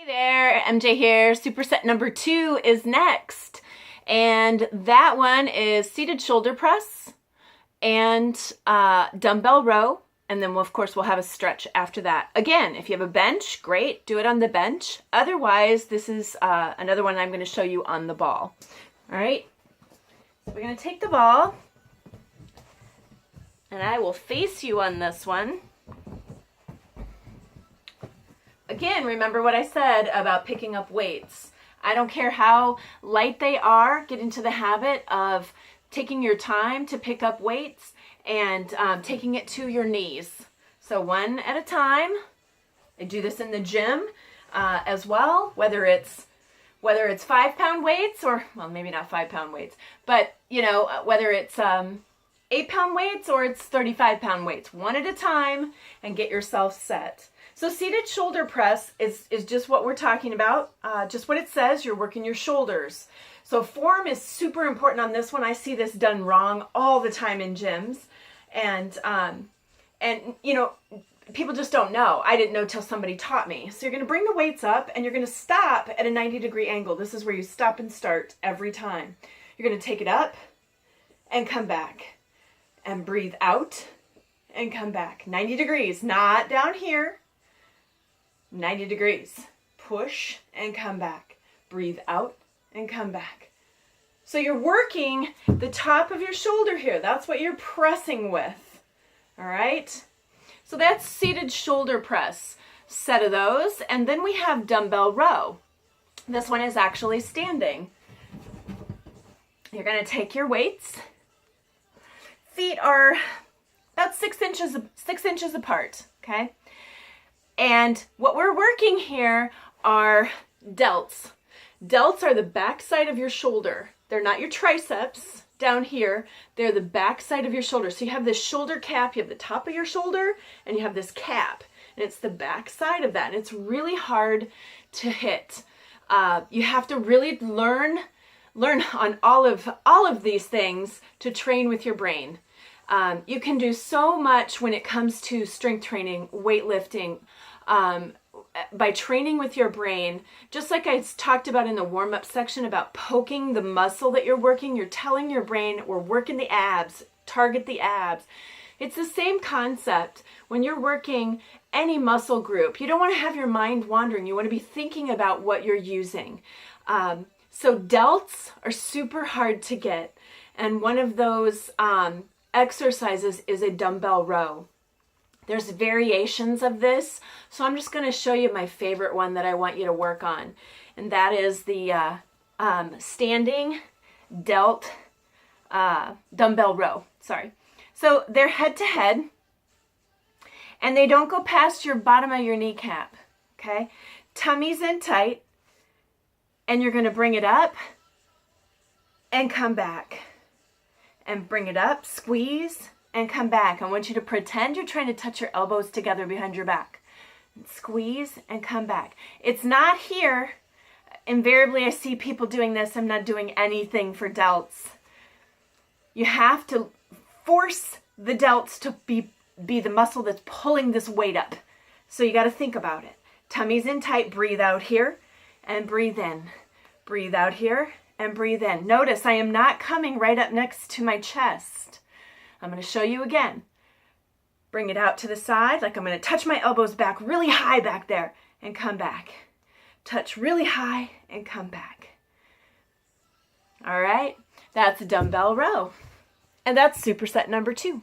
There, MJ here. Superset number 2 is next. And that one is seated shoulder press and dumbbell row. And then, of course, we'll have a stretch after that. Again, if you have a bench, great, do it on the bench. Otherwise, this is another one I'm going to show you on the ball. All right, so we're going to take the ball, and I will face you on this one. Again, remember what I said about picking up weights. I don't care how light they are, get into the habit of taking your time to pick up weights and taking it to your knees. So one at a time. I do this in the gym as well, whether it's 5-pound weights or, well, maybe not 5-pound weights, but you know, whether it's 8-pound weights or it's 35-pound weights, one at a time, and get yourself set. So seated shoulder press is just what we're talking about, just what it says. You're working your shoulders. So form is super important on this one. I see this done wrong all the time in gyms, and you know, people just don't know. I didn't know till somebody taught me. So you're going to bring the weights up and you're going to stop at a 90-degree angle. This is where you stop and start every time. You're going to take it up and come back and breathe out and come back. 90 degrees, not down here. 90 degrees. Push and come back. Breathe out and come back. So you're working the top of your shoulder here. That's what you're pressing with. All right? So that's seated shoulder press. Set of those. And then we have dumbbell row. This one is actually standing. You're going to take your weights. Feet are about 6 inches apart, okay? And what we're working here are delts. Delts are the back side of your shoulder. They're not your triceps down here. They're the back side of your shoulder. So you have this shoulder cap, you have the top of your shoulder, and you have this cap. And it's the back side of that. And it's really hard to hit. You have to really learn on all of these things to train with your brain. You can do so much when it comes to strength training, weightlifting, by training with your brain. Just like I talked about in the warm-up section about poking the muscle that you're working, you're telling your brain, we're working the abs, target the abs. It's the same concept when you're working any muscle group. You don't want to have your mind wandering. You want to be thinking about what you're using. So delts are super hard to get. And one of those exercises is a dumbbell row. There's variations of this, so I'm just going to show you my favorite one that I want you to work on, and that is the standing delt dumbbell row. Sorry. So they're head to head, and they don't go past your bottom of your kneecap. Okay, tummy's in tight, and you're going to bring it up and come back. And bring it up, squeeze, and come back. I want you to pretend you're trying to touch your elbows together behind your back. Squeeze and come back. It's not here. Invariably, I see people doing this. I'm not doing anything for delts. You have to force the delts to be the muscle that's pulling this weight up. So you got to think about it. Tummy's in tight. Breathe out here and breathe in. Breathe out here and breathe in. Notice I am not coming right up next to my chest. I'm going to show you again. Bring it out to the side, like I'm going to touch my elbows back really high back there and come back. Touch really high and come back. All right, that's a dumbbell row. And that's superset number 2.